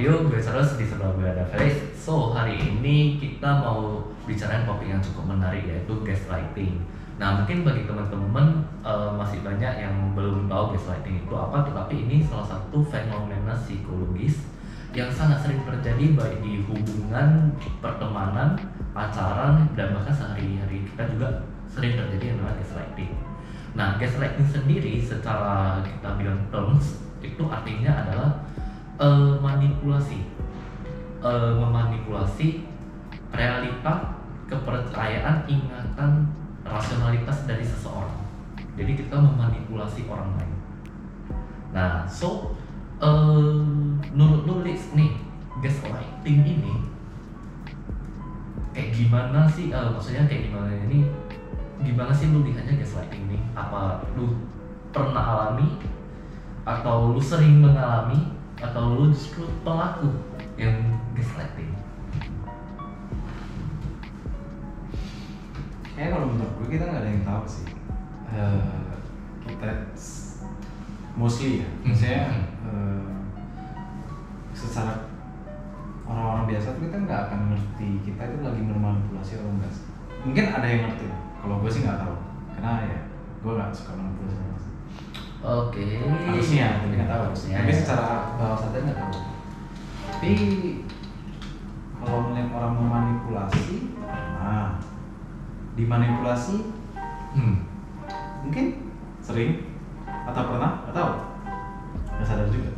Audio, gue Charles, di sebelah gue ada Felix. So, hari ini kita mau bicarain topik yang cukup menarik, yaitu gaslighting. Nah, mungkin bagi teman-teman masih banyak yang belum tahu gaslighting itu apa, tetapi ini salah satu fenomena psikologis yang sangat sering terjadi baik di hubungan, pertemanan, pacaran, dan bahkan sehari-hari kita juga sering terjadi yang namanya gaslighting. Nah, gaslighting sendiri secara kita bilang terms itu artinya adalah manipulasi, memanipulasi realita, kepercayaan, ingatan, rasionalitas dari seseorang. Jadi kita memanipulasi orang lain. Nah, so menurut lu Liz nih, gaslighting ini kayak gimana sih? Maksudnya kayak gimana ini? Gimana sih lu lihatnya gaslighting ini? Apa lu pernah alami? Atau lu sering mengalami? Atau lu justru pelaku yang gaslighting? Kayaknya kalau menurut gue kita nggak ada yang tahu sih. Kita mostly ya, maksudnya secara orang-orang biasa tuh kita nggak akan ngerti kita itu lagi memanipulasi orang enggak sih. Mungkin ada yang ngerti, kalau gue sih nggak tahu, karena ya gue nggak suka manipulasi orang. Oke. Harusnya, tapi nggak tahu. Harusnya. Tapi secara bawah sadar nggak tahu. Tapi kalau melihat orang memanipulasi, nah dimanipulasi, mungkin sering atau pernah, nggak tahu, nggak sadar juga.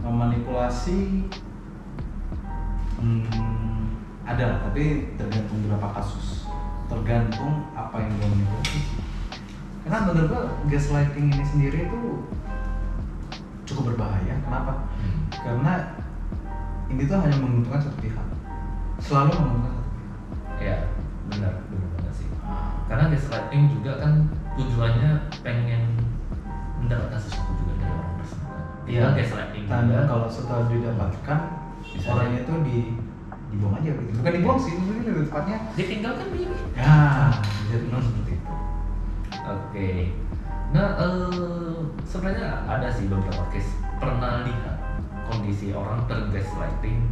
Memanipulasi ada, tapi tergantung beberapa kasus, tergantung apa yang dia manipulasi. Karena menurut gue gaslighting ini sendiri itu cukup berbahaya. Kenapa? Karena ini tuh hanya menguntungkan satu pihak, selalu menguntungkan satu pihak. Ya, benar banget sih. Karena gaslighting juga kan tujuannya pengen mendapatkan sesuatu juga dari orang tersebut. Iya, gaslighting dan juga. kalau setelah didapatkan, Bisa orangnya itu dibuang aja gitu. Bukan dibuang sih, mungkin lebih tepatnya ditinggalkan begini. ya, bisa bilang seperti itu. Oke. Nah, sebenarnya ada sih beberapa case pernah lihat kondisi orang tergaslighting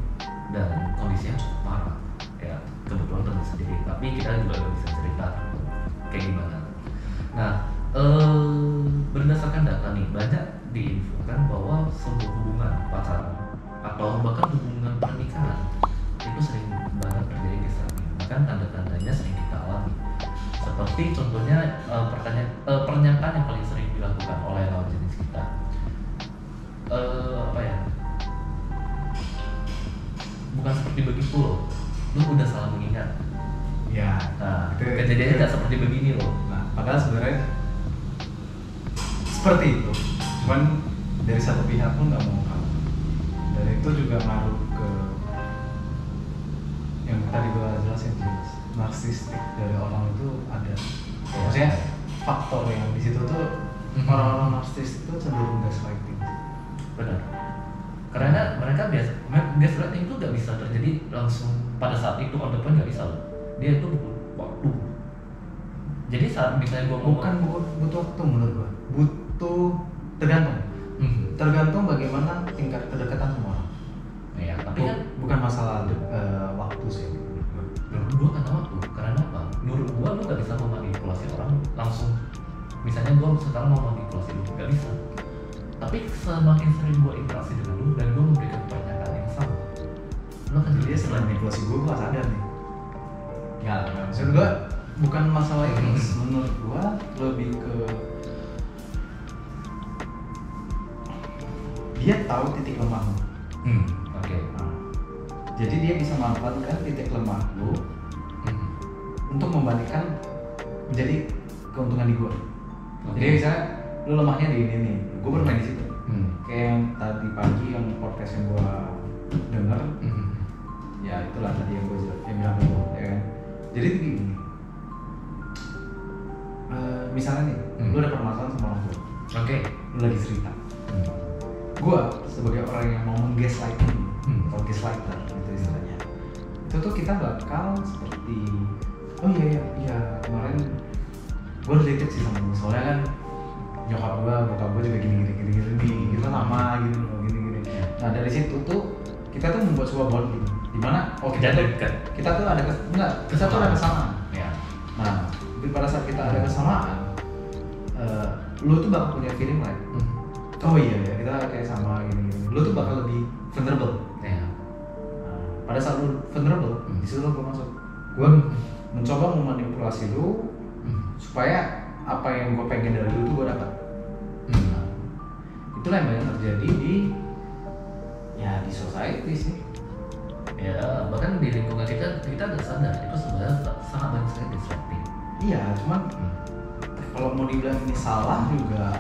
dan kondisinya cukup parah. Ya, kebetulan teman sendiri. Tapi kita juga gak bisa cerita kayak gimana. Nah, berdasarkan data nih, banyak diinfokan bahwa sebuah hubungan pacaran atau bahkan hubungan pernikahan itu sering banget terjadi gaslighting. Bahkan tanda-tandanya sering kita alami. Seperti contohnya pernyataan yang paling sering dilakukan oleh lawan jenis kita. Apa ya? Bukan seperti begitu loh. Lu udah salah mengingat. Ya. Nah, kejadiannya nggak seperti begini loh. Nah, padahal sebenarnya seperti itu. Cuman dari satu pihak pun nggak mau kalah. Dan itu juga ngaruh ke yang tadi gue jelasin, narsistik dari orang itu ada. Maksudnya faktor yang di situ tuh orang-orang narsis itu cenderung gaslighting. Benar. Karena mereka gaslighting itu nggak bisa terjadi langsung pada saat itu on the point, nggak bisa loh. Dia itu butuh waktu. Jadi saat misalnya gue Bukan butuh waktu menurut gue, butuh tergantung. Tergantung bagaimana tingkat kedekatan sama orang. Ya, tapi kan bukan masalah waktu sih. menurut gua karena waktu. Karena apa? Menurut gua lu gak bisa memanipulasi orang langsung. Misalnya gua sekarang mau manipulasi lu, gak bisa. Tapi semakin sering gua interaksi dengan lu dan gua memberikan pernyataan yang sama, lu akan jadi Setelah manipulasi gue gak sadar nih. Ya, maksud gue bukan masalah itu. Menurut gue lebih ke dia tahu titik lemah lu. Oke. Nah, jadi dia bisa memanfaatkan titik lemah lu untuk membandingkan menjadi keuntungan di gue. Jadi misalnya lu lemahnya di ini nih, gue bermain di situ. Kayak yang tadi pagi yang podcast yang gue denger, ya itulah tadi yang gue bilang dulu, ya kan. Jadi itu gini, misalnya nih, lu ada permasalahan sama orang tua. Oke. Lu lagi cerita. Gue sebagai orang yang mau menggaslighting atau gaslighter gitu istilahnya, itu tuh kita bakal seperti, oh iya kemarin gue related sih sama lu, soalnya kan nyokap gue, bokap gue juga gini kita sama gitu loh, gini. Nah dari situ tuh kita tuh membuat sebuah bond gitu, dimana kita tuh ada kesamaan. Ya. Nah pada saat kita ada kesamaan, lu tuh bakal punya feeling like, oh iya ya kita kayak sama gini. Lu tuh bakal lebih vulnerable. Ya. Nah, pada saat lu vulnerable, di situ gue masuk. Gue mencoba memanipulasi lu supaya apa yang gue pengen dari lu tuh gue dapat. Nah, itulah yang banyak terjadi di society sih. Ya, bahkan di lingkungan kita nggak sadar itu sebenarnya sangat banyak sekali distracting. Iya, cuman kalau mau dibilang ini salah juga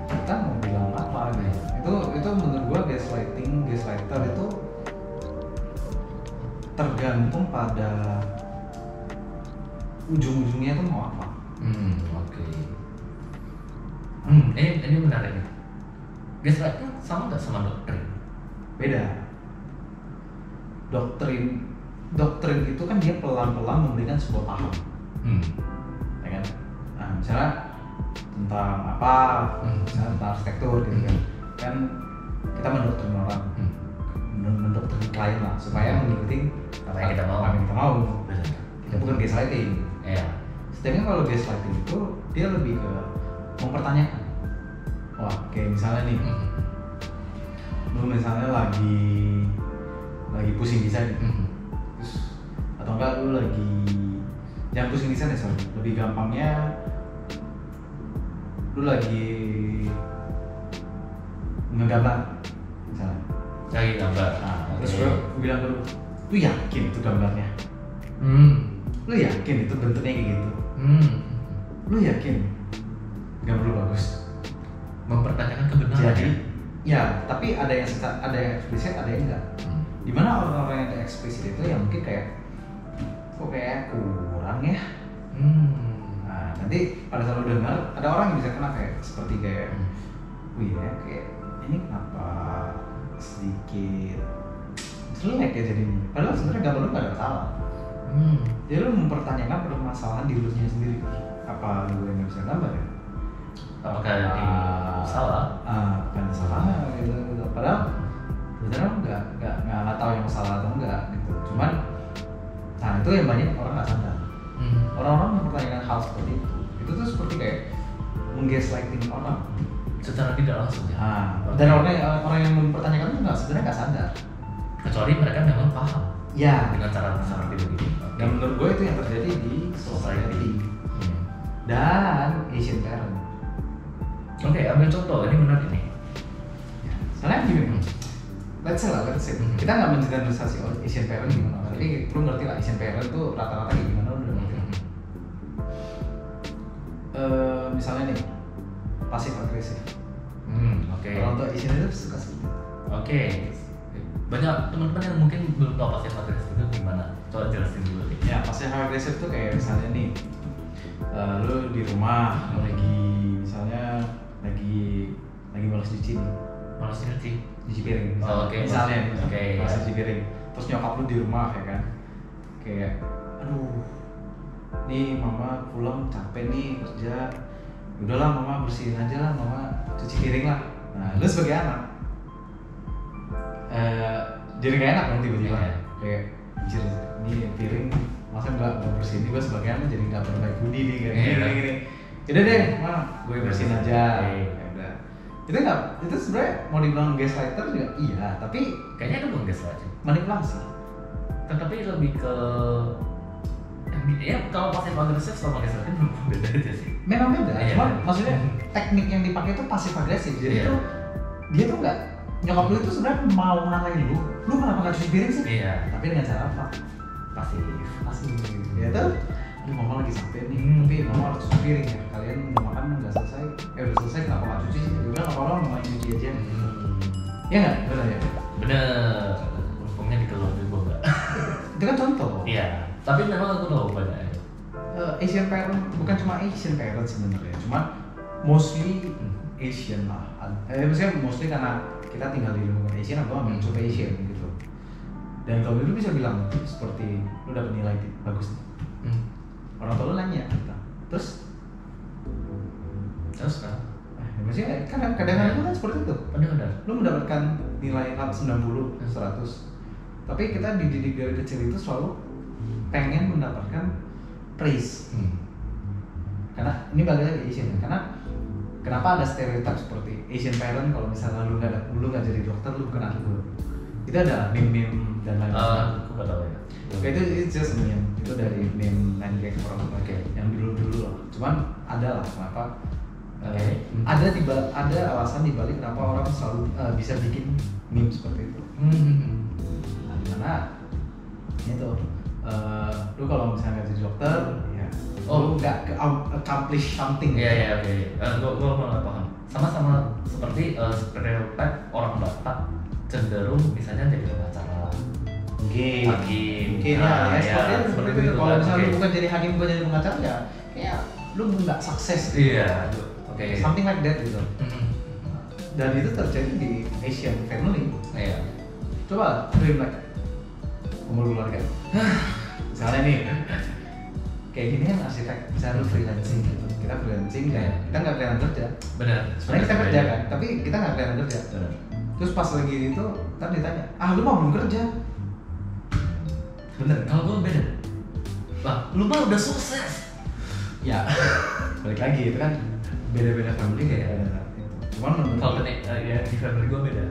kita mau bilang apa gitu. Itu menurut gua gaslighter itu tergantung pada ujung-ujungnya tuh mau apa. Oke. Ini menarik nih. Gaslighting sama nggak sama doktrin? Beda. Doktrin itu kan dia pelan-pelan memberikan sebuah paham, ya kan? Nah, misalnya tentang apa, misalnya tentang arsitektur gitu kan kita mendoktrin orang, mendoktrin klien lah supaya mengikuti apa yang kita mau. Kita bukan gaslighting. Ya. Sedangkan kalau gaslighting itu dia lebih ke mempertanyakan. Wah, kayak misalnya nih, lu misalnya lagi pusing desain, terus atau enggak lu lagi jangan pusing desain ya, sorry, lebih gampangnya lu lagi ngegambar misalnya. Lagi gambar. Nah, terus gue bilang ke lu yakin itu gambarnya? Lu yakin itu bentuknya kayak gitu? Lu yakin gambar lu bagus? Mempertanyakan kebenaran. Jadi, ya, tapi ada yang eksplisit, ada yang enggak. Dimana orang-orang yang eksplisit itu yang mungkin kayak kok kayak kurang ya. Nah, nanti pada saat lu dengar ada orang yang bisa kena kayak seperti kayak, wih ya kayak ini kenapa sedikit jelek ya jadinya. Padahal sebenarnya gambar lu nggak ada masalah. Jadi lu mempertanyakan permasalahan di dirinya sendiri. Apa lu yang nggak bisa gambar ya? Apakah ini salah? Bukan salah gitu. Padahal sebenarnya nggak tahu yang salah atau enggak gitu. Cuman, nah itu yang banyak orang nggak sadar. Orang-orang mempertanyakan hal seperti itu tuh seperti kayak menggaslighting orang. Secara tidak langsung ya. Dan orang yang mempertanyakan itu sebenarnya nggak sadar. Kecuali mereka memang paham. Ya. Dengan cara seperti begini. Dan menurut gue itu yang terjadi di society dan Asian parent. Oke, ambil contoh, ini menarik nih. Soalnya gini, let's say kita nggak mengeneralisasi Asian parent gimana, tapi lu ngerti lah Asian parent tuh rata-rata kayak gimana, lu udah ngerti lah. Misalnya nih, pasif agresif. Oke. Orang tua Asian itu suka seperti itu. Oke. Banyak teman-teman yang mungkin belum tahu pasif agresif itu gimana. Coba jelasin dulu nih. Ya, pasif agresif tuh kayak misalnya nih, lu di rumah lagi malas cuci nih. Malas cuci piring misalnya. Malas cuci piring. Terus nyokap lu di rumah ya kan. Kayak aduh. Nih mama pulang capek nih kerja. Udahlah mama bersihin aja lah, mama cuci piring lah. Nah, lu sebagai anak jadi gak enak kan tiba-tiba. Kayak anjir, ini piring masa nggak bersihin, gue sebagai anak jadi nggak berbaik budi nih kayak gini. Udah deh, mah gue bersihin aja. Itu sebenarnya mau dibilang gaslighter juga iya, tapi kayaknya itu bukan gaslighting, manipulasi. Tapi lebih ke ya kalau pasif agresif sama gaslighting belum beda aja sih. Memang beda, cuma maksudnya teknik yang dipakai itu pasif agresif. Jadi itu dia tuh nggak, nyokap lu itu sebenarnya mau ngalahin lu kenapa nggak cuci piring sih? Tapi dengan cara apa? Pasif. Ya tuh, mama lagi sampai nih, tapi mama harus cuci piring ya. Kalian mau makan nggak selesai? Udah selesai kenapa nggak cuci sih? Udah nggak apa-apa, mau cuci aja. Iya nggak? Benar ya? Bener. Untungnya dikeluar juga nggak? Itu kan contoh. Iya. Tapi memang aku tahu banyak. Asian parent bukan cuma Asian parent sebenarnya, cuma mostly Asian lah. Maksudnya mostly karena kita tinggal di lingkungan Asian, aku ambil coba Asian gitu. Dan kalau dulu bisa bilang seperti lu dapet nilai bagus nih. Orang tua lu nanya kita. Terus Terus kan? Maksudnya kadang-kadang itu kan seperti itu. Benar-benar. Lu mendapatkan nilai 90, 100. Tapi kita dididik dari kecil itu selalu pengen mendapatkan praise. Karena ini balik lagi Asian. Karena kenapa ada stereotip seperti Asian parent kalau misalnya lu nggak jadi dokter lu bukan anak gue. Itu ada meme-meme dan lain-lain. Aku nggak tahu ya. Itu it's just meme. Itu dari meme 9gag orang yang dulu lah. Cuman ada lah kenapa. Ada alasan dibalik kenapa orang selalu bisa bikin meme seperti itu. Nah, dimana itu lu kalau misalnya nggak jadi dokter, ya lu nggak accomplish something. Iya oke. Gue malah paham. Sama-sama seperti stereotip orang Batak cenderung misalnya jadi pengacara, hakim. Seperti itu. Kalau misalnya lu bukan jadi hakim, bukan jadi pengacara ya, kayak lu nggak sukses. Iya. Something like that gitu. Dan itu terjadi di Asian family. Iya. Coba dream like kumpul keluarga. Misalnya nih, kayak gini kan arsitek, misalnya lu freelancing gitu. Kita freelancing dan kita nggak kelihatan kerja. Benar. Sebenarnya kita kerja kan, tapi kita nggak kelihatan kerja. Benar. Terus pas lagi itu, ntar ditanya, lu mah belum kerja. Bener. Kalau gue beda. Wah, lu mah udah sukses. Ya, balik lagi itu kan beda-beda family kayak ada. Cuman menurut kalau ya di family gue beda.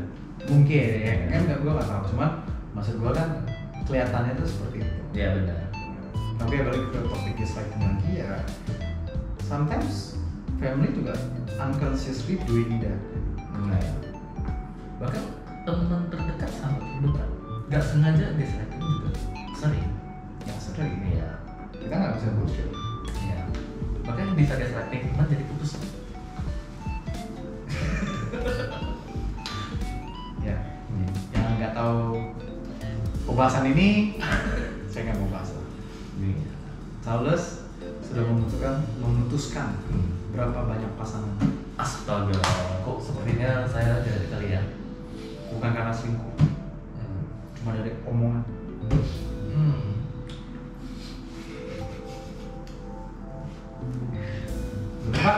Mungkin ya, kan gue nggak tahu. Cuman maksud gue kan kelihatannya tuh seperti itu. Iya benar. Tapi ya balik ke topik gaslighting lagi ya, sometimes family juga unconsciously doing that. Bahkan teman terdekat sama terdekat nggak sengaja gaslighting juga sering. Yang sering. Iya. Kita nggak bisa bullshit. Iya. Bahkan bisa gaslighting teman jadi putus. Ya. Yang nggak tahu pembahasan ini, saya nggak mau bahas lah. Charles sudah memutuskan berapa banyak pasangan. Astaga, kok sepertinya saya tidak kalian. Bukan karena selingkuh, cuma dari omongan. Berapa?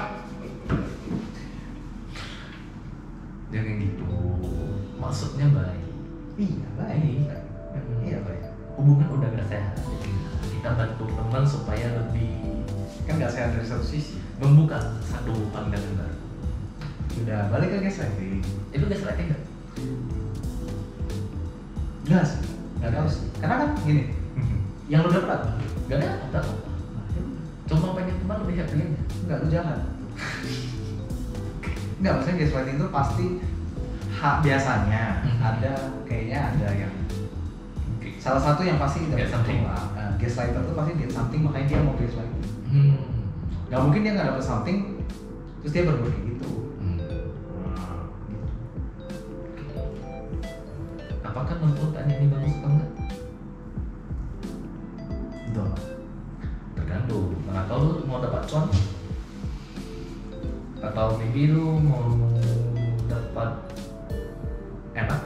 Dia kayak gitu. Maksudnya baik. Iya baik. Iya baik. Hubungan udah gak sehat. Kita bantu teman supaya lebih Kan nggak sehat dari satu sisi. membuka satu pandangan baru. Udah balik ke gaslighting. Itu gaslighting nggak? Enggak sih. Nggak tahu sih. Karena kan gini, yang lu dapat Gak ada apa-apa. Cuma pengen teman lebih happy aja. enggak lu jahat. Enggak, maksudnya gaslighting itu pasti biasanya kayaknya ada yang salah satu yang pasti Get something. Gaslighter tuh pasti get something, makanya dia mau gaslighting. Gak mungkin dia nggak dapet something terus dia berbuat kayak gitu. Apakah menurut Anda ini bagus atau enggak? Betul. Tergantung. Atau lu mau dapat cuan, atau maybe lu mau dapat enak.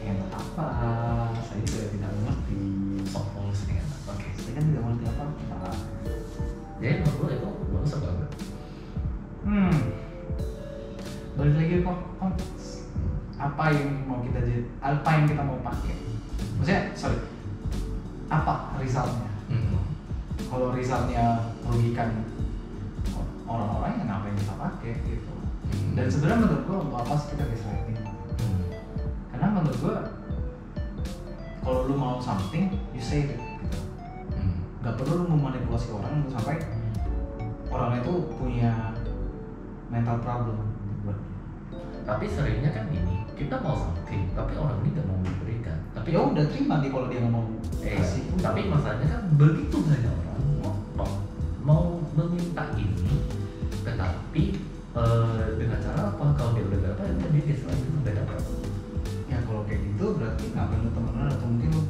Enak apa? Saya juga tidak mengerti. Sombong sih enak. Oke. Saya kan tidak mengerti apa-apa. Jadi menurut lu itu bagus atau enggak? Balik lagi ke konteks. Apa yang mau kita mau pakai? Maksudnya, apa resultnya? Kalau resultnya merugikan orang-orang yang ngapain kita pakai gitu. Dan sebenarnya menurut gua untuk apa sih kita gaslighting? Karena menurut gua kalau lu mau something, you say it gitu. Gak perlu lu memanipulasi orang sampai orang itu punya mental problem buat. Tapi seringnya kan ini kita mau something, tapi orang ini nggak mau memberikan. Tapi Ya udah terima dia kalau dia nggak mau kasih. tapi masalahnya kan begitu banyak orang mau meminta ini, tetapi dengan cara apa? Kalau dia udah dapat, ya dia gaslighting udah dapat. Ya kalau kayak gitu berarti ngapain lu temenan atau mungkin lu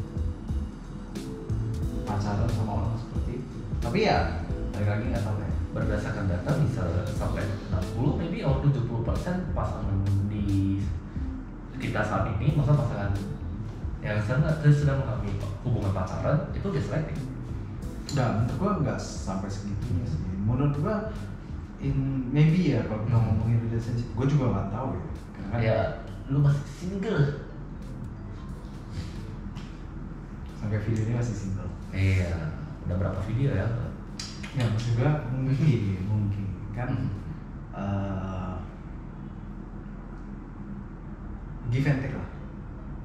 pacaran sama orang seperti itu. Tapi ya balik lagi nggak tahu ya. Berdasarkan data bisa sampai 60, maybe or 70% pasangan di kita saat ini, masa pasangan yang sedang mengalami hubungan pacaran itu gaslighting. Nggak, menurut gua nggak sampai segitunya sih. Menurut gua maybe ya kalau kita ngomongin relationship, gua juga nggak tahu ya. Karena Ya, lu masih single. sampai video ini masih single. Iya, udah berapa video ya? Ya maksud gua mungkin kan give and take lah.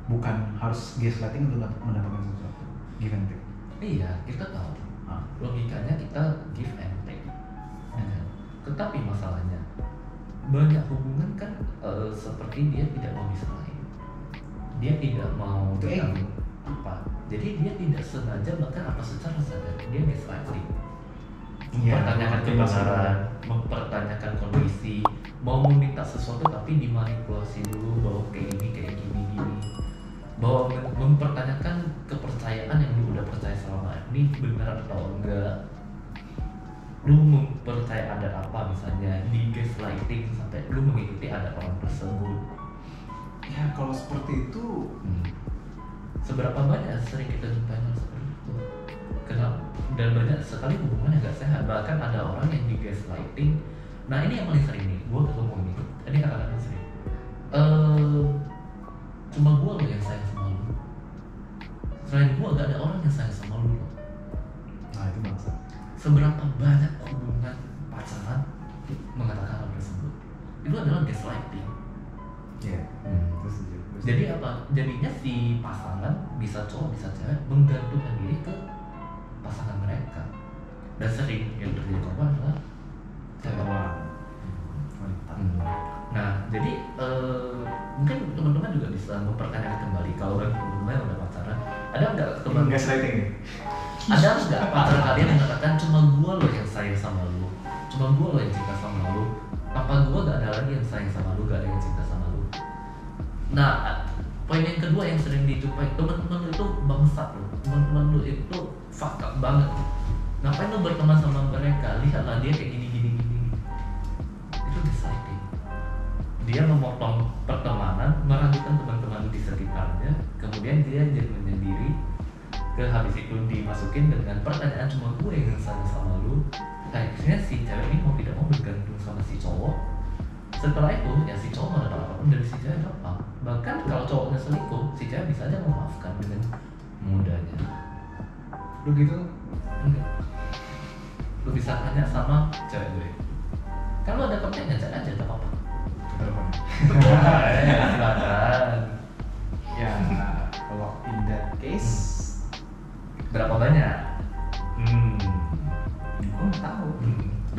Bukan harus gaslighting untuk mendapatkan sesuatu. Give and take. Iya, kita tahu. Logikanya kita give and take. Ya kan? Tetapi masalahnya banyak hubungan kan seperti dia tidak mau disalahin. Dia tidak mau Itu ego. apa. Jadi dia tidak sengaja bahkan apa secara sadar dia gaslighting. Iya, Mempertanyakan itu kebenaran, mempertanyakan kondisi, mau meminta sesuatu tapi dimanipulasi dulu bahwa kayak gini, bahwa mempertanyakan kepercayaan yang lu udah percaya selama ini benar atau enggak. Lu mempercaya ada apa misalnya di gaslighting sampai lu mengikuti ada orang tersebut. Ya kalau seperti itu Seberapa banyak sering kita jumpai hal seperti itu? Kenapa? Dan banyak sekali hubungan yang gak sehat. Bahkan ada orang yang di gaslighting. Nah ini yang paling sering nih, gue ketemu ini kata-kata sering. Cuma gue loh yang sayang sama lu. Selain gue gak ada orang yang sayang sama lu loh. nah itu bangsa. Seberapa banyak hubungan pacaran mengatakan hal tersebut? Itu adalah gaslighting. Iya. Terus Jadi apa? Jadinya si pasangan bisa cowok bisa cewek menggantungkan diri ke pasangan mereka. Dan sering yang terjadi korban adalah cewek. wanita. Nah, jadi mungkin teman-teman juga bisa mempertanyakan kembali kalau bagi teman-teman yang udah pacaran, ada nggak teman? Gaslighting nih. Ada nggak pacar kalian yang mengatakan cuma gua loh yang sayang sama lu, cuma gua loh yang cinta sama lu, apa gua gak ada lagi yang sayang sama lu, gak ada yang cinta sama lu. Nah, poin yang kedua yang sering dijumpai, teman-teman lu itu bangsat loh, teman-teman lu itu fuck up banget. Ngapain lu berteman sama mereka? Lihatlah dia kayak gini. Itu gaslighting. Dia memotong pertemanan, meragukan teman-teman di sekitarnya, kemudian dia jadi menyendiri. Habis itu dimasukin dengan pertanyaan cuma gue yang sayang sama lu. Akhirnya si cewek ini mau tidak mau bergantung sama si cowok. Setelah itu ya si cowok mau dapat apapun dari si cewek gampang. Bahkan kalau cowoknya selingkuh, si cewek bisa aja memaafkan dengan mudahnya. Lu gitu? Enggak. Lu bisa tanya sama cewek gue. Kalau ada komplain cek aja, gak apa-apa. Berapa? Silakan. Ya kalau in that case Berapa banyak? gue nggak tahu.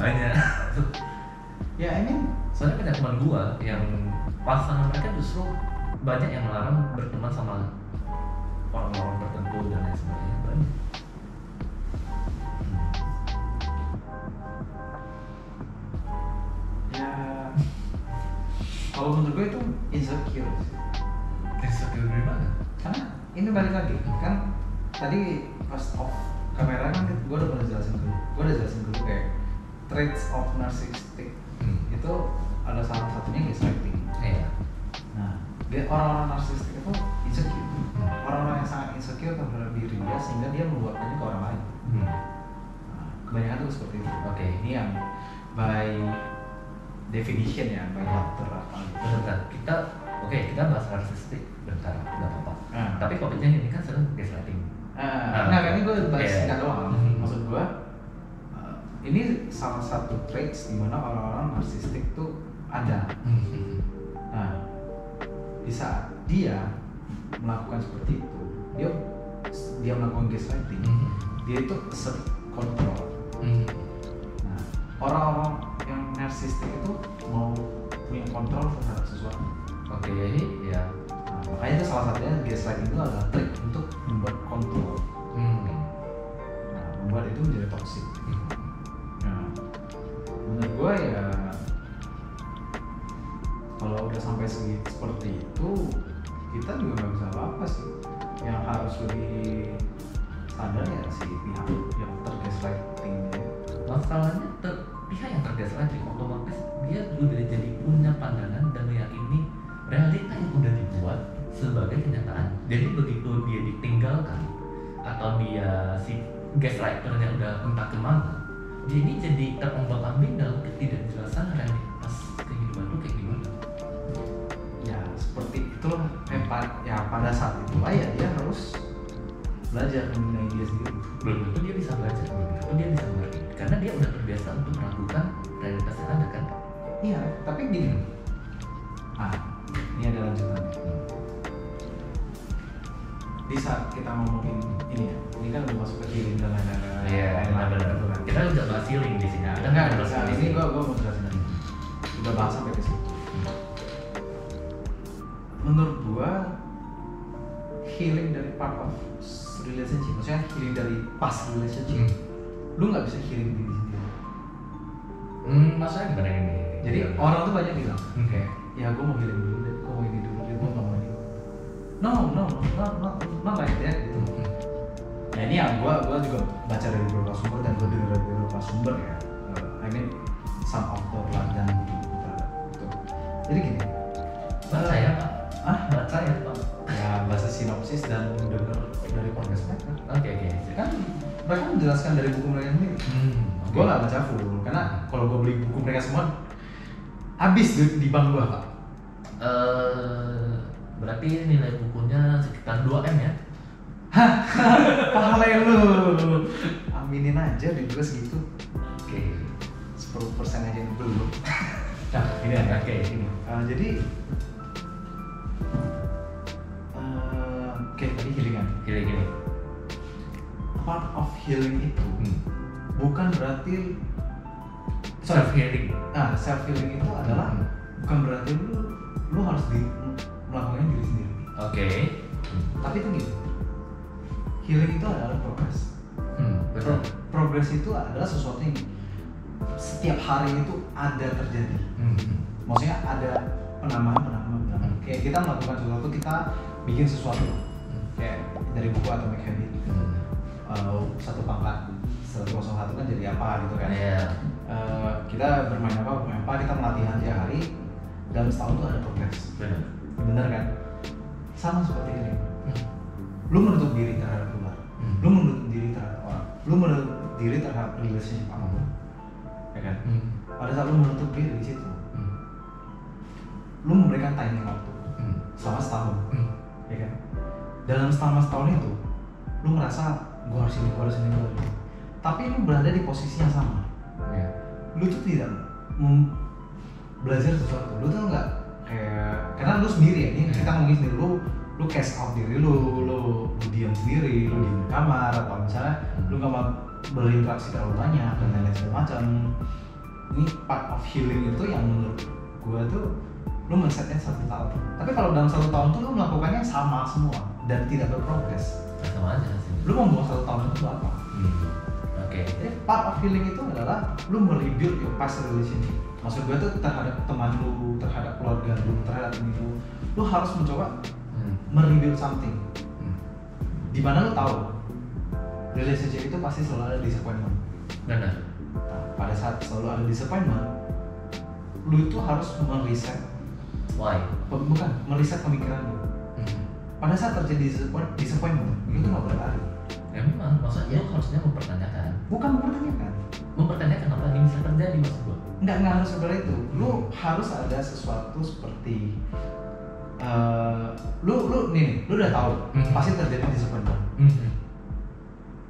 Banyak. Ya I mean Soalnya banyak teman gua yang pasangan mereka justru banyak yang melarang berteman sama orang-orang tertentu dan lain sebagainya. Banyak. ya kalau menurut gue itu insecure sih. Insecure di mana? Karena ini balik lagi kan tadi pas off kamera kan gue udah pernah jelasin dulu. Gue udah jelasin dulu kayak traits of narcissistic itu ada salah satunya gaslighting. Iya. Nah, orang-orang narsistik itu insecure. Orang-orang yang sangat insecure terhadap diri dia sehingga dia meluapkannya ke orang lain. Nah, kebanyakan tuh seperti itu. Oke. Ini yang by definition ya, by doctor apa gitu. Bentar, kita bahas narsistik bentar, nggak apa-apa. Tapi topiknya ini kan sedang gaslighting. Nah, ini gue bahas singkat doang. Mhm. Maksud gue, ini salah satu traits di mana orang-orang narsistik tuh ada. Nah, di saat dia melakukan seperti itu, dia melakukan gaslighting, dia itu assert control. Nah, orang-orang yang narsistik itu mau punya kontrol terhadap sesuatu. Oke, ya. Nah, makanya itu salah satunya gaslighting itu adalah trik untuk membuat kontrol. Nah, membuat itu menjadi toxic. Nah, menurut gue ya kalau udah sampai seperti itu kita juga nggak bisa apa-apa sih. Yang harus lebih sadar ya si pihak yang tergaslighting. Masalahnya pihak yang tergaslighting otomatis dia udah jadi punya pandangan dan meyakini realita yang udah dibuat sebagai kenyataan. Jadi begitu dia ditinggalkan atau gaslighternya udah entah kemana, dia ini jadi terombang-ambing dalam ketidakjelasan realitas kehidupan lu kayak gimana. Ya seperti itulah. Ya pada saat itu ya dia harus belajar mengenai dia sendiri. Belum tentu dia bisa belajar, belum tentu dia bisa mengerti, karena dia udah terbiasa untuk meragukan realitas yang ada kan. Iya, tapi gini. Ini ada lanjutannya. Di saat kita ngomongin ini ya, ini kan udah masuk ke healing dan lain-lain. Iya, benar-benar. Kita udah bahas healing di sini. Kita nggak bahas ini healing. gue mau jelasin aja. Udah bahas sampai ke situ. Menurut gue healing dari part of relationship, maksudnya healing dari past relationship, lu nggak bisa healing diri sendiri. Maksudnya gimana ini? Jadi orang tuh banyak bilang, kayak, ya gue mau healing dulu deh, gue mau ini dulu deh, gue mau ini. Not like that gitu. Nah ini yang gue juga baca dari beberapa sumber dan gue dengar dari beberapa sumber ya. I mean some author London gitu. Jadi gini. Baca ya Pak? Baca ya Pak? Ya baca sinopsis dan dengar dari podcast mereka. Oke. Kan mereka menjelaskan dari buku mereka sendiri. Gue nggak baca full karena kalau gue beli buku mereka semua habis di bank gue Pak. Berarti nilai bukunya sekitar 2M ya? Pahala lu. Aminin aja duit gue segitu. Oke. 10% aja yang belum. Nah, ini ya. Oke. Jadi tadi healing kan? Gini. Part of healing itu bukan berarti Self healing. Self healing itu adalah bukan berarti lu harus melakukannya diri sendiri. Oke. Tapi itu gitu. Healing itu adalah progress. Betul. Progress itu adalah sesuatu yang setiap hari itu ada terjadi. Maksudnya ada penambahan. Kayak kita melakukan sesuatu, kita bikin sesuatu. Kayak dari buku Atomic Habit. 1 pangkat 101 kan jadi apa gitu kan. Kita bermain apa, kita melatihan tiap hari dalam setahun tuh ada progress. Bener kan? Sama seperti ini. Lu menutup diri terhadap luar, lu menutup diri terhadap orang, lu menutup diri terhadap relationship apapun, ya kan? Pada saat lu menutup diri di situ, lu memberikan timing waktu selama setahun, ya kan? Dalam selama setahun itu, lu merasa gua harus ini. Tapi lu berada di posisi yang sama. Lu tuh tidak belajar sesuatu, lu tuh nggak kayak, karena lu sendiri ya, ini kita ngomongin sendiri, lu cash out diri lu diam sendiri, lu di kamar, atau misalnya lu nggak mau berinteraksi terlalu banyak dan lain-lain segala macam. Ini part of healing itu yang menurut gua tuh lu men-setnya 1 tahun. Tapi kalau dalam 1 tahun tuh lu melakukannya sama semua dan tidak berprogres, sama aja sih. lu mau buang 1 tahun itu apa? Oke. Jadi part of healing itu adalah lu merebuild your past relationship. Maksud gue tuh terhadap teman lu, terhadap keluarga lu, terhadap ini lu harus mencoba merebuild something. Dimana lu tahu relationship itu pasti selalu ada disappointment. Benar. Nah, pada saat selalu ada disappointment, lu itu harus meriset. Why? Bukan, meriset pemikiran lu. Pada saat terjadi disappointment, lu tuh nggak boleh lari. Ya memang, maksudnya lu harusnya mempertanyakan. Bukan mempertanyakan. Mempertanyakan apa yang bisa terjadi maksud gua. Nggak harus seperti itu. Lu harus ada sesuatu seperti lu udah tahu pasti terjadi disappointment.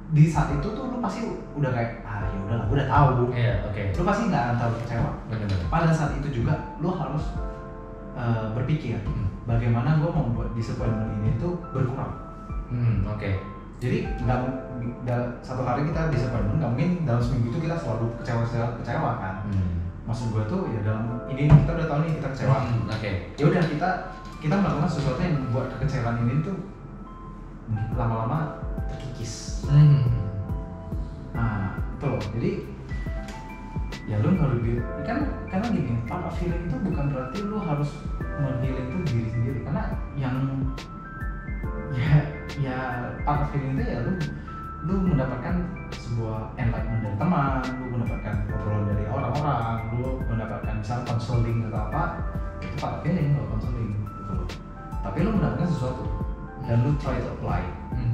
Di saat itu tuh lu pasti udah kayak ya udahlah, gua udah tahu. Iya, oke. Lu pasti nggak akan terlalu kecewa. Benar. Pada saat itu juga lu harus berpikir bagaimana gua membuat disappointment ini tuh berkurang. Oke. Jadi nggak 1 hari kita disappointment, nggak mungkin dalam seminggu itu kita selalu kecewa kan. Maksud gue tuh ya dalam ini kita udah tahu nih kita kecewa. Oke. Ya udah kita melakukan sesuatu yang membuat kekecewaan ini tuh lama-lama terkikis. Nah itu loh. Jadi ya lu harus kan karena gini, part of healing itu bukan berarti lu harus menghealing itu diri sendiri, karena yang ya part of healing itu ya lu mendapatkan sebuah enlightenment dari teman, lu mendapatkan obrolan dari orang-orang, lu mendapatkan misalnya counseling atau apa, itu part of healing kalau counseling gitu loh. Tapi lu mendapatkan sesuatu dan lu try to apply.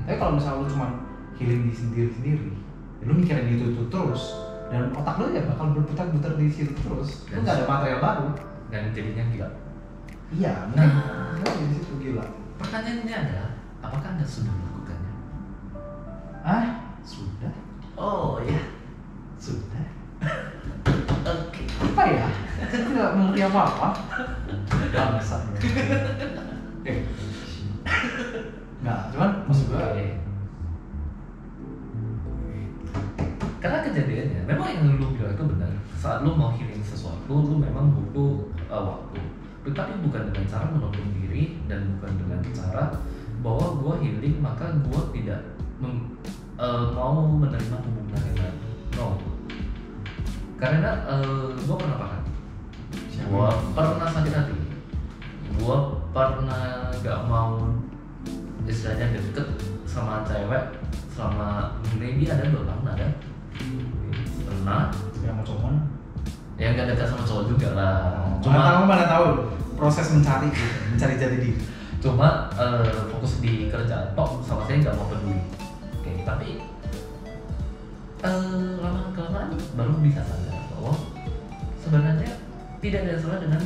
Tapi kalau misalnya lu cuma healing diri sendiri, lu mikirin itu terus, dan otak lu ya bakal berputar-putar di situ terus. Lu nggak ada material baru. Dan jadinya gila. Iya, nah, di situ gila. Pertanyaannya adalah, apakah Anda sudah melakukannya? Sudah. Oh ya, Sudah. oke. Apa ya? Saya tidak mengerti apa-apa. Bangsat. Nggak, cuman maksud gue. Oke. Karena kejadiannya, memang yang lu bilang itu benar. Saat lu mau healing sesuatu, lu memang butuh waktu. Tetapi bukan dengan cara menolong diri dan bukan dengan cara bahwa gua healing maka gua tidak mau menerima hubungan yang lain. No. Karena gua pernah pakai. Gua pernah sakit hati. Gua pernah gak mau istilahnya deket sama cewek selama maybe ada 2 tahun ada. Pernah Yang mau coba? ya nggak dekat sama cowok juga lah. Mana tahu proses mencari jati diri. Cuma fokus di kerjaan tok, sama saya nggak mau peduli. Oke, tapi lama kelamaan baru bisa sadar bahwa sebenarnya tidak ada yang salah dengan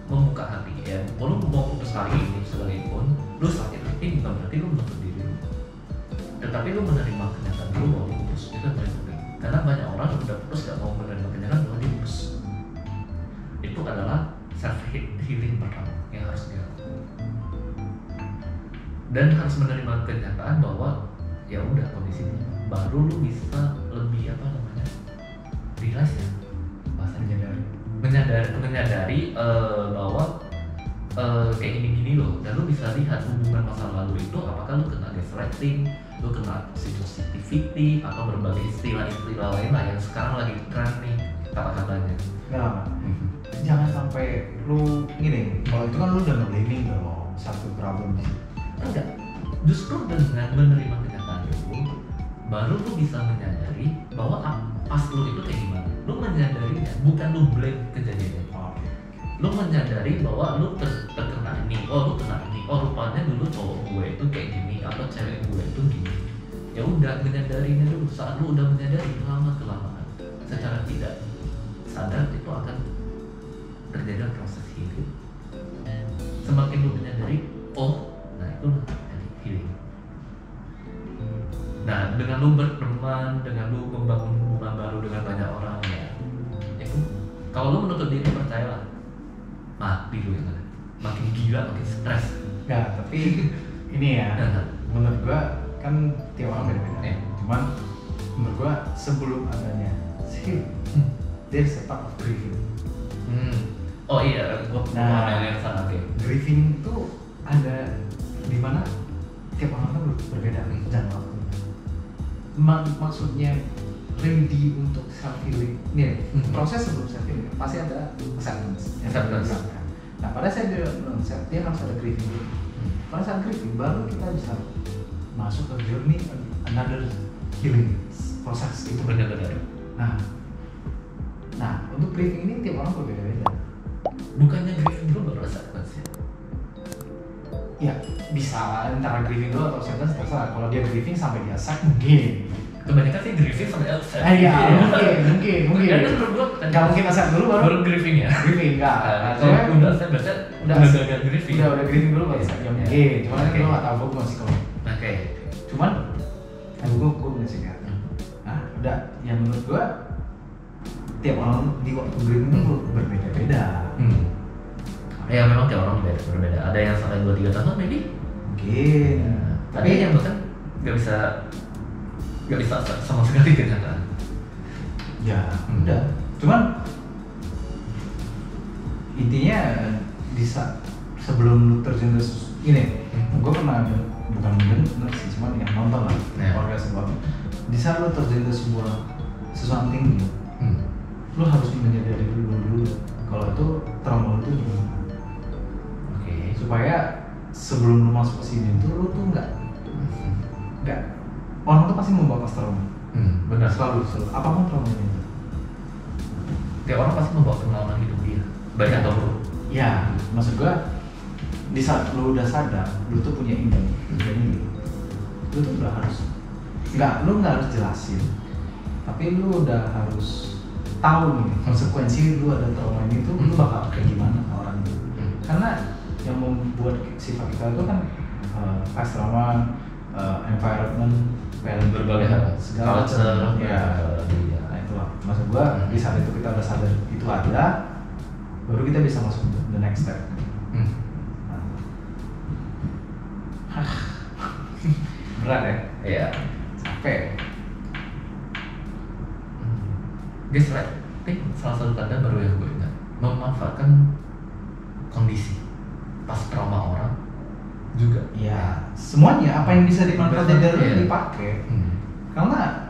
membuka hati ya. Kalau lu mau putus hari ini sekalipun, lu sakit hati bukan berarti lu menutup diri lu. Tetapi lu menerima kenyataan dulu bahwa lu putus, itu yang paling penting. Karena banyak orang yang udah putus gak mau menerima kenyataan bahwa dia putus. Itu adalah self healing pertama yang harus dilakukan. Dan harus menerima kenyataan bahwa ya udah kondisi ini, baru lu bisa lebih realize ya, bahasa menyadari bahwa kayak gini loh, dan lu bisa lihat hubungan masa lalu itu apakah lu kena gaslighting, lu kena positivity atau berbagai istilah lain lah yang sekarang lagi tren nih kata-katanya. Nah, jangan sampai lu gini, kalau itu kan lu udah nge-blaming dong satu problem sih. Enggak, justru dengan menerima kenyataan itu baru lu bisa menyadari bahwa pas lu itu kayak gimana. Lu menyadarinya, bukan lu blame kejadiannya. Lu menyadari bahwa lu terkena ini, lu kena ini, rupanya dulu cowok gue itu kayak gini atau cewek gue itu gini. Ya udah, menyadarinya dulu. Saat lu udah menyadari, lama-kelamaan secara tidak sadar itu akan terjadi proses healing. Semakin lu menyadari, nah itu jadi healing. Nah, dengan lu berteman, dengan lu membangun hubungan baru dengan banyak orang ya itu, kalau lu menutup diri, percayalah mati lu yang ada, makin gila, makin stres. Ya, tapi ini ya, menurut gua kan tiap orang beda-beda. Cuman menurut gua sebelum adanya healing, there's a part of grieving. Oh iya, gua mau yang sana deh. Grieving itu ada di mana tiap orang kan berbeda nih jangan waktu. Maksudnya ready untuk self healing. Nih, proses sebelum self healing pasti ada acceptance. Nah, pada saat dia harus ada grieving dulu. Pada saat grieving baru kita bisa masuk ke journey another healing proses itu. Benar-benar. Nah, untuk grieving ini tiap orang berbeda-beda. Bukannya grieving dulu baru acceptance ya? Ya, bisa antara grieving dulu atau acceptance terserah. Kalau dia grieving sampai dia accept mungkin. Kebanyakan sih grieving sampai accept. Iya, mungkin. Karena menurut gua Nggak mungkin accept dulu baru grieving ya. Grieving enggak. Kalau udah accept berarti udah grieving. Udah grieving dulu baru accept. Ya mungkin. Cuman kan gua nggak tahu, gua masih kalau. Oke. Cuman gua masih nggak. Nah, udah. Yang menurut gua tiap orang di waktu grieving itu berbeda-beda. Ya memang tiap orang berbeda. Ada yang sampai 2-3 tahun maybe. Mungkin. Tapi yang bahkan nggak bisa sama sekali kenyataan. Ya, udah. Cuman intinya bisa sebelum lu terjun ke ini, gue pernah bukan bener sih, cuman yang nonton lah, keluarga sebuah. Di saat lu terjun ke sesuatu tinggi, lu harus menyadari dulu kalau itu trauma lu itu gimana. Supaya sebelum lu masuk ke sini tuh lu tuh nggak orang tuh pasti membawa trauma. Benar. Selalu apapun traumanya itu. Tiap orang pasti membawa pengalaman hidup dia, baik atau buruk. Ya, maksud gua di saat lu udah sadar, lu tuh punya ini, lu tuh udah harus lu nggak harus jelasin, tapi lu udah harus tahu nih konsekuensi lu ada trauma ini tuh lu bakal kayak gimana orang itu. Karena yang membuat sifat kita itu kan past trauma, environment, value, berbagai hal, segala macam. Ya, nah itulah maksud gua. Di saat itu kita udah sadar itu ada, baru kita bisa masuk the next step. Berat ya? Iya. Capek. Gaslighting salah satu tanda baru yang gue ingat, memanfaatkan kondisi pas trauma orang juga. Ya, semuanya apa yang bisa dimanfaatkan dari Iya. dipakai. Karena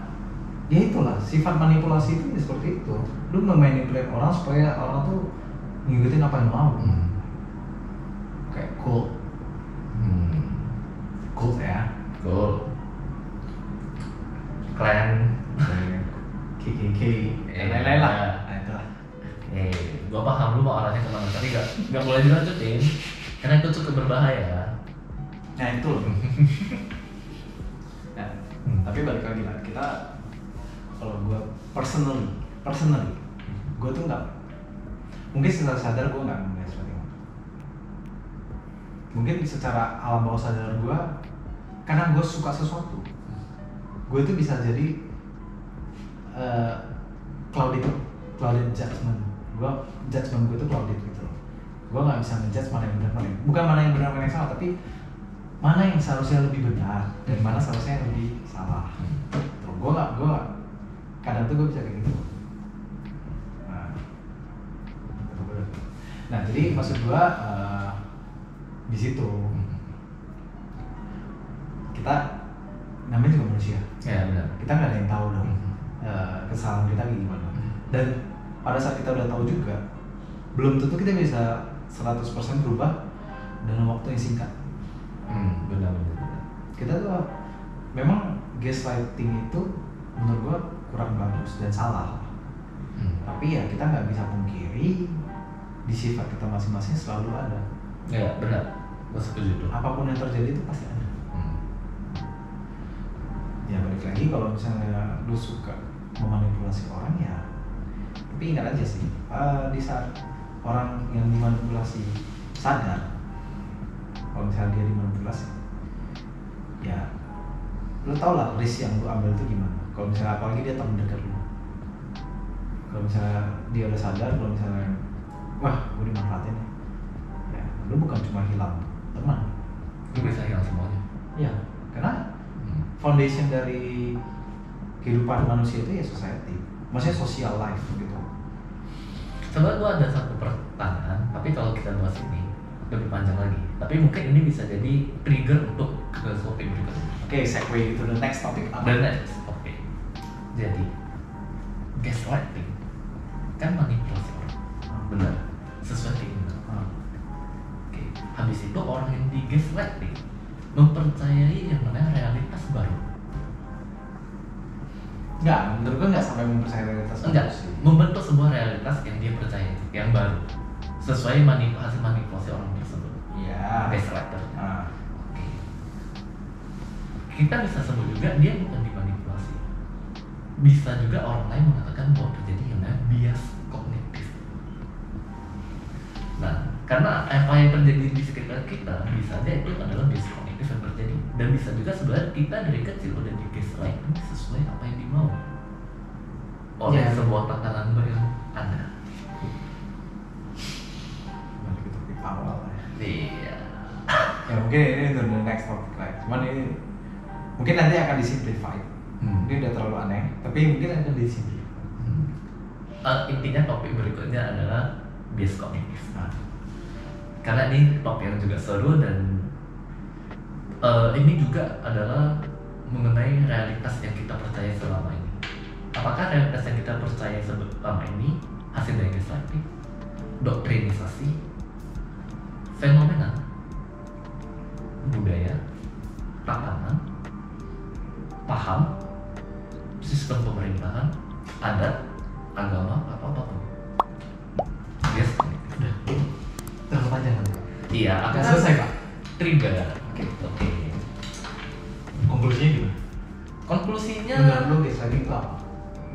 ya itulah sifat manipulasi itu ya seperti itu. Lu memanipulate orang supaya orang tuh ngikutin apa yang lu mau. Kayak cult ya. Cool. Keren. KKK, lain-lain lah. Nah itulah. Gua paham lu mau arahnya kemana, tapi nggak boleh dilanjutin karena itu cukup berbahaya. Nah itu loh. Nah, tapi balik lagi lah, kita kalau gue personally, gue tuh nggak, mungkin secara sadar gue nggak melihat seperti itu. Mungkin secara alam bawah sadar gue, karena gue suka sesuatu, gue tuh bisa jadi clouded judgment. Judgment gue tuh clouded gitu. Gue nggak bisa ngejudge mana yang benar, bukan mana yang benar, mana yang salah, tapi mana yang seharusnya lebih benar dan mana seharusnya yang lebih salah. Tuh, gue nggak kadang tuh gue bisa kayak gitu. Nah jadi maksud gue di situ kita namanya juga manusia. Ya benar. Kita nggak ada yang tahu dong kesalahan kita kayak gimana. Dan pada saat kita udah tahu juga, belum tentu kita bisa 100% berubah dalam waktu yang singkat. Benar. Kita tuh memang gaslighting itu menurut gua kurang bagus dan salah. Tapi ya kita nggak bisa pungkiri di sifat kita masing-masing selalu ada. Ya benar, gua setuju tuh. Apapun yang terjadi itu pasti ada. Ya balik lagi, kalau misalnya lu suka memanipulasi orang ya, tapi ingat aja sih, di saat orang yang dimanipulasi sadar kalau misalnya dia dimanipulasi, ya lu tau lah risk yang lu ambil itu gimana. Kalau misalnya apalagi dia teman dekat lu, kalau misalnya dia udah sadar kalau misalnya wah gue dimanfaatin ya, lu bukan cuma hilang teman, Lu bisa hilang semuanya. ya karena foundation dari kehidupan manusia itu ya society, maksudnya social life gitu. Sebenarnya gua ada satu pertanyaan, tapi kalau kita bahas ini lebih panjang lagi. Tapi mungkin ini bisa jadi trigger untuk ke topik berikutnya. Oke, segue to the next topic. The next, oke. Jadi gaslighting kan manipulasi orang, benar? Sesuai keinginan. Oke. Habis itu orang yang di gaslighting mempercayai yang namanya realitas baru. Enggak, menurut gue enggak sampai mempercayai realitas baru Enggak, sih. membentuk sebuah realitas yang dia percaya, yang baru, sesuai hasil manipulasi orang tersebut. Iya. Gaslighter. Nah, Oke. Kita bisa sebut juga dia bukan dimanipulasi. Bisa juga orang lain mengatakan bahwa terjadi yang namanya bias kognitif. Nah, karena apa yang terjadi di sekitar kita bisa aja itu adalah bias kognitif yang terjadi, dan bisa juga sebenarnya kita dari kecil udah di gaslighting sesuai apa yang dimau oleh Ya. sebuah tatanan yang ada. balik ke topik awal ya. Iya. Ya mungkin ini untuk the next topic lah. Cuman ini mungkin nanti akan disimplify. Ini udah terlalu aneh, tapi mungkin akan disimplify. Intinya topik berikutnya adalah bias kognitif. Nah, Karena ini topik yang juga seru, dan ini juga adalah mengenai realitas yang kita percaya selama ini. Apakah realitas yang kita percaya selama ini hasil dari gaslighting, doktrinisasi, fenomena, budaya, tatanan, paham, sistem pemerintahan, adat, agama, atau apapun? Yes, udah terlalu panjang nanti. iya, Udah akan selesai pak. trigger. Oke. Oke. Konklusinya gimana? Konklusi gaslighting itu apa?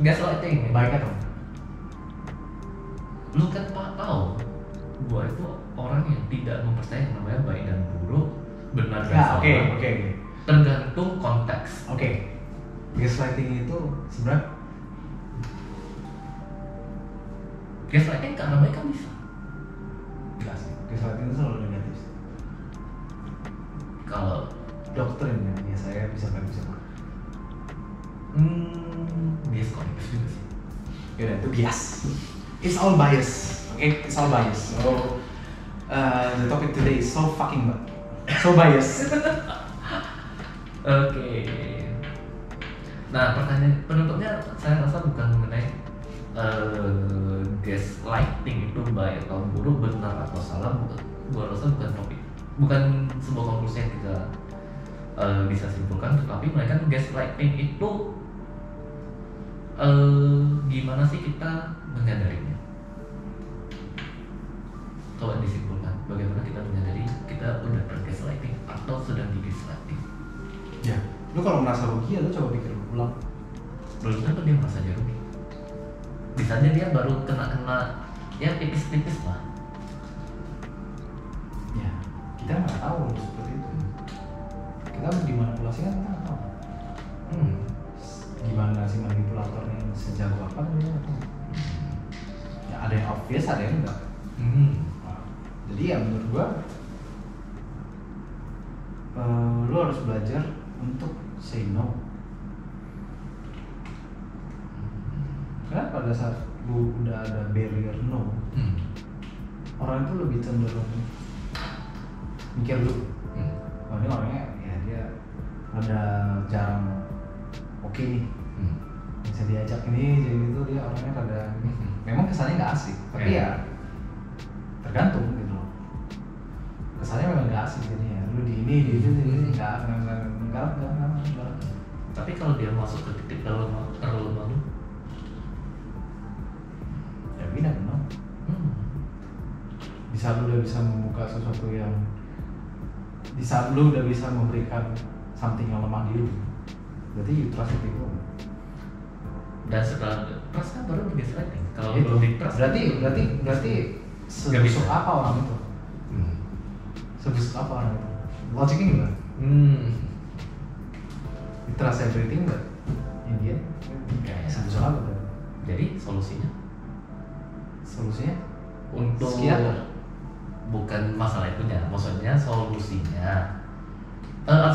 Gaslighting. Baik atau enggak? Lu kan tahu, gua itu orang yang tidak mempercayai yang namanya baik dan buruk, benar dan Ya, salah. oke. Tergantung konteks. Oke. Gaslighting itu sebenarnya Gaslighting karena baik kan bisa. enggak sih. Gaslighting itu selalu negatif. Kalau Doktrinnya ya saya bisa nggak bisa. bias kognitif juga sih. Yaudah itu bias. It's all bias. Okay, it's all bias. So the topic today is so fucking so bias. Oke. Nah, pertanyaan penutupnya saya rasa bukan mengenai gaslighting itu baik atau buruk, benar atau salah. Gua rasa bukan topik, bukan sebuah konklusi yang kita bisa simpulkan, tetapi mereka gaslighting itu gimana sih kita menyadarinya? Coba disimpulkan, bagaimana kita menyadari kita udah tergaslighting atau sedang digaslighting? Ya, lu kalau merasa rugi ya lu coba pikir ulang. Belum tentu dia merasa dia rugi. Bisa aja dia baru kena ya tipis-tipis lah. Ya, kita nggak tahu seperti itu. Kita dimanipulasi kan kita nggak tahu. Gimana si manipulatornya sejago apa dia nggak tahu. Ya ada yang obvious, ada yang enggak. Nah, jadi ya menurut gua lu harus belajar untuk say no. Karena pada saat lu udah ada barrier no, orang itu lebih cenderung mikir dulu. Oh ini orangnya ya dia ada jarang oke nih, bisa diajak ini jadi gitu, dia orangnya pada memang kesannya nggak asik, tapi ya tergantung gitu loh. Kesannya memang nggak asik jadi ya lu di ini di itu nggak. Tapi kalau dia masuk ke titik terlalu malu, ya beda no. Di saat lu udah bisa membuka sesuatu yang, di saat lu udah bisa memberikan something yang lemah di lu, berarti you trust it itu. dan setelah trust kan baru digaslighting. Kalau Itu belum di trust, berarti sebusuk apa orang itu? Sebusuk apa orang itu? Logiknya gimana? You trust everything but in the end sebusuk apa berarti? Jadi solusinya Solusinya untuk psikiater. bukan masalah itunya, maksudnya solusinya.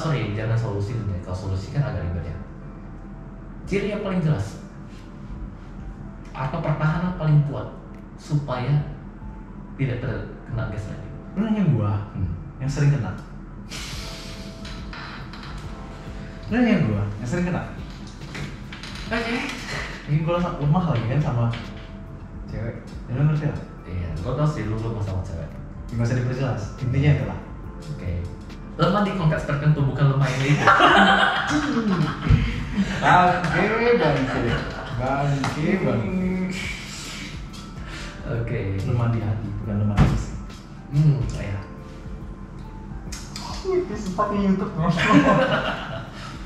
Sorry, jangan solusinya. Kalau solusi kan agak ribet ya. Ciri yang paling jelas atau pertahanan paling kuat supaya tidak terkena gaslighting. Lu nanya gua yang sering kena. Lu nanya gua yang sering kena. Oke. Ini gua lemah lagi kan sama cewek. Ya, lu ngerti lah. Iya, gua tau sih lu sama cewek. Nggak usah diperjelas. Intinya itulah. Oke. Lemah di konteks tertentu, bukan lemah yang itu. Bangke. Oke. Lemah di hati, bukan lemah di fisik. Ya. Itu sempat di YouTube.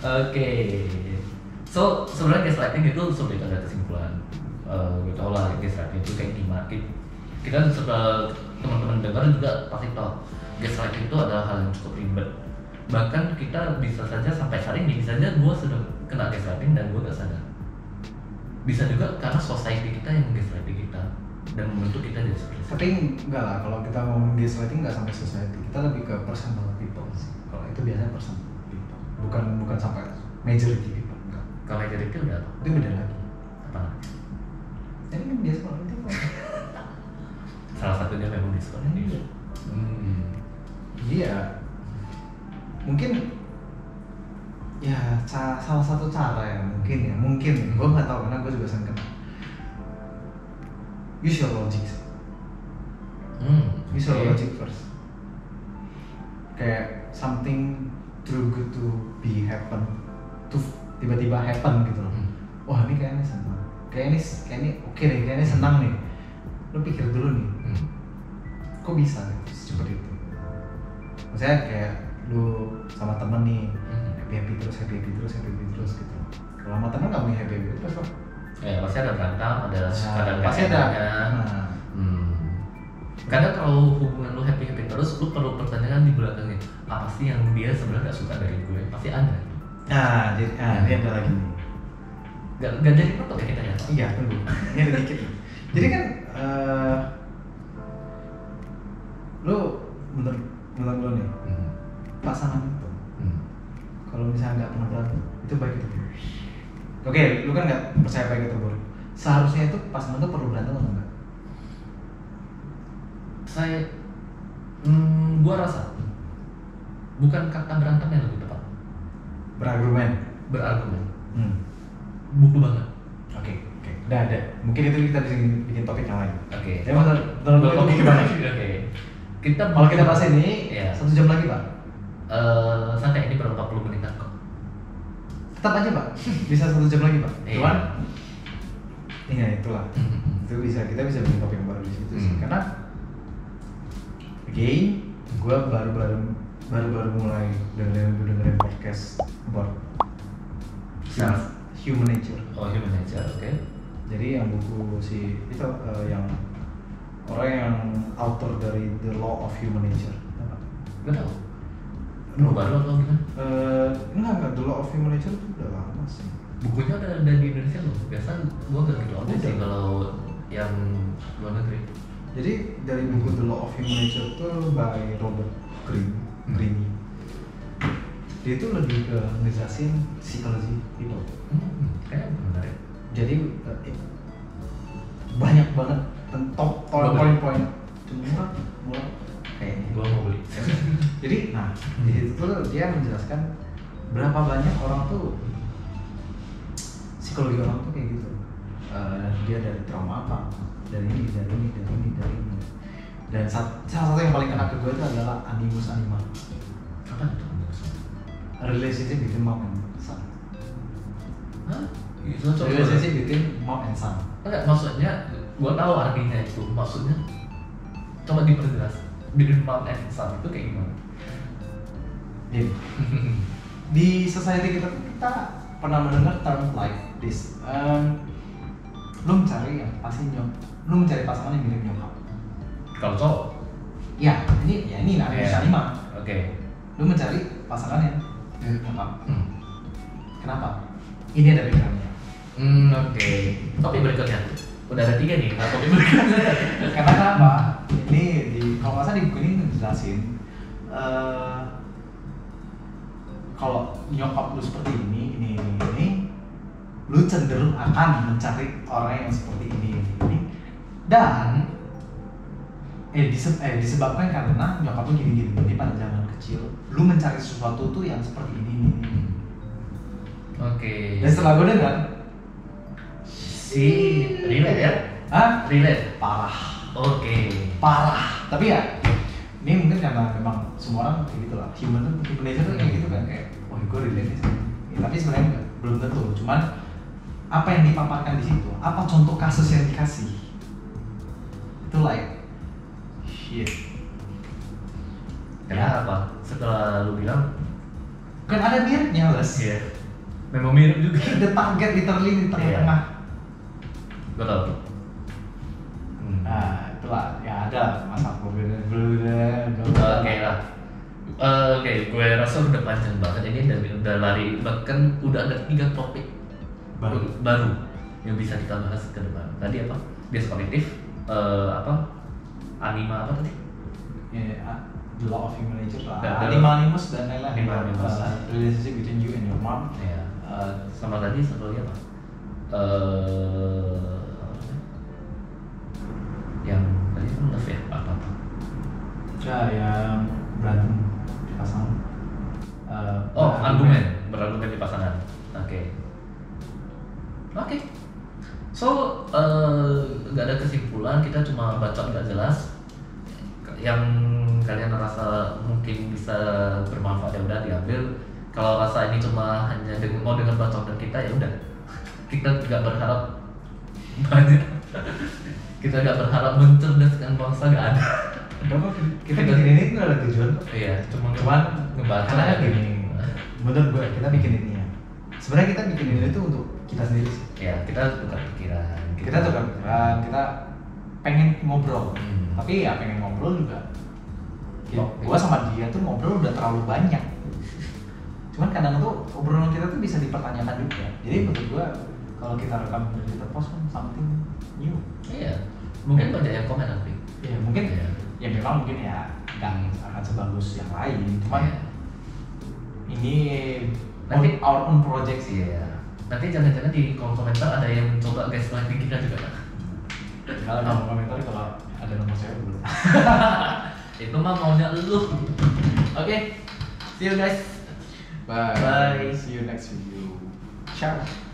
Oke. So sebenarnya gaslighting itu sulit ada kesimpulan. Gue tau lah gaslighting itu kayak gimana. Kita setelah teman-teman dengar juga pasti tahu gaslighting itu adalah hal yang cukup ribet. Bahkan kita bisa saja sampai hari ini, bisa saja gue sudah kena gaslighting dan gue gak sadar. Bisa juga karena society kita yang gaslighting kita dan membentuk kita jadi seperti itu. Tapi enggak lah, kalau kita ngomong gaslighting nggak sampai society, kita lebih ke personal people sih. Kalau itu biasanya personal people, bukan sampai majority people. Enggak. Kalau jadi itu udah apa? Itu beda lagi. Apa? Jadi kan biasa kalau itu Salah satunya memang diskon ini. Jadi ya mungkin ya salah satu cara ya mungkin gue nggak tahu karena gue juga sering kena. Use your logic. Use your logic first. Kayak something too good to be happen, tuh tiba-tiba happen gitu loh. Wah ini kayaknya senang, kayaknya oke deh, kayaknya senang nih. Lo pikir dulu nih, kok bisa gitu, secepat itu? Maksudnya kayak lu sama temen nih, happy terus gitu. Kalau sama teman nggak mungkin happy terus kok. Ya pasti ada berantem, ada kadang Pasti ada. Nah. Kadang kalau hubungan lu happy terus, lu perlu pertanyakan di belakangnya apa sih yang dia sebenarnya nggak suka dari gue, pasti ada. Nah, jadi ini ada lagi nih. Gak jadi apa ya kita ya? Iya, tunggu. Ini ada dikit nih. Jadi kan lu menurut lu nih, pasangan itu kalau misalnya nggak pernah berantem, itu baik itu buruk. Oke, lu kan nggak percaya baik itu buruk. Seharusnya itu pasangan tuh perlu berantem atau enggak? Gua rasa bukan kata berantem yang lebih tepat. Berargumen. Buku banget. Oke. Udah ada. Mungkin itu kita bisa bikin topik yang lain. Oke. Ya menurut topik gimana? Oke. Kalau kita bahas ini, ya. 1 jam lagi Pak. Santai, ini baru 40 menitan kok. Tetap aja Pak. Bisa 1 jam lagi Pak. Iya. Cuman, ya itulah. Itu kita bisa bikin topik yang baru di situ sih. Karena, again, gue baru mulai dengerin podcast about human nature. Oh, human nature, oke. Jadi yang buku itu yang orang yang author dari The Law of Human Nature. Gak tau. Buku baru atau gimana? Enggak, The Law of Human Nature itu udah lama sih. Bukunya udah ada di Indonesia loh. Biasa gua gak gitu update sih kalau yang luar negeri. Jadi dari buku The Law of Human Nature itu by Robert Greene. Dia itu lebih ke ngejelasin psikologi people. Kayaknya menarik. Jadi banyak banget top poin-poin murah kayaknya. Gua mau beli. Jadi, di situ tuh dia menjelaskan berapa banyak orang tuh psikologi orang tuh kayak gitu. Dia dari trauma apa, dari ini. Dan salah satu yang paling kena ke gue itu adalah animus anima. Apa itu? Relationship between mom and son. Hah? Relationship between mom and son. Enggak, maksudnya gua tahu artinya itu. Maksudnya coba diperjelas. Between mom and son itu kayak gimana? Jadi, di society kita pernah mendengar term like this. Lu mencari yang pasti lu mencari pasangan yang mirip nyokap. Kalau cowok? Ya, ini animus anima. Oke. Lu mencari pasangan yang mirip nyokap. Kenapa? Ini ada backgroundnya. Oke. Topik berikutnya. Udah ada 3 nih. Nah, topik berikutnya. Karena kenapa? Ini kalau nggak salah di buku ini ngejelasin kalau nyokap lu seperti ini, lu cenderung akan mencari orang yang seperti ini. Dan disebabkan karena nyokap lu gini pada zaman kecil, lu mencari sesuatu tuh yang seperti ini. Oke. Dan setelah gue dengar, relate ya? Relate? Parah. Oke. Parah. Tapi ya, ini mungkin karena memang semua orang kayak gitu lah. Human nature tuh kayak gitu kan, kayak, wah gue relate nih sama ini. Tapi sebenarnya enggak, belum tentu. Cuman apa yang dipaparkan di situ, apa contoh kasus yang dikasih, itu like shit. Kenapa? Setelah lu bilang, Kan ada miripnya, Les. iya. Memang mirip juga. The target literally di tengah-tengah. Gue tau. Nah, itulah ya ada masalah berbeda. Oke lah. Oke, gue rasa udah panjang banget ini dan udah lari, bahkan udah ada 3 topik baru yang bisa kita bahas ke depan. Tadi apa? Bias kognitif, anima apa tadi? The Law of Human Nature lah. Animus dan lain-lain. Animus. Relationship between you and your mom. Ya. Sama tadi satu lagi apa? Yang tadi kan love ya, apa? Ya, yang berantem di pasangan. Berargumen di pasangan. Oke. So, nggak ada kesimpulan, kita cuma bacot nggak jelas. Yang kalian rasa mungkin bisa bermanfaat ya udah diambil. Kalau rasa ini cuma hanya mau dengan bacotan kita ya udah. Kita nggak berharap banyak. Kita nggak berharap mencerdaskan bangsa, nggak ada. Kita bikin ini nggak ada tujuan kok. Iya, cuman Cuman ngebaca karena aja. gini, menurut gue kita bikin ini ya. Sebenarnya kita bikin ini tuh untuk kita sendiri sih. Ya, kita tukar pikiran. Kita tukar pikiran, kita pengen ngobrol. Hmm. Tapi ya pengen ngobrol juga. Oh, Gua sama dia tuh ngobrol udah terlalu banyak. Cuman kadang tuh obrolan kita tuh bisa dipertanyakan juga. Jadi menurut gua kalau kita rekam dan kita post kan something new. Iya. Mungkin banyak yang komen tapi. Ya mungkin Iya. ya memang mungkin ya nggak akan sebagus yang lain. Cuman Iya. ini Nanti- our own project sih. Iya. Nanti jangan-jangan di kolom komentar ada yang coba gaslighting kita juga kan? Kalau mau komentar kalau ada nomor saya dulu. Itu mah maunya lu. Oke. See you guys. Bye. Bye. See you next video. Ciao.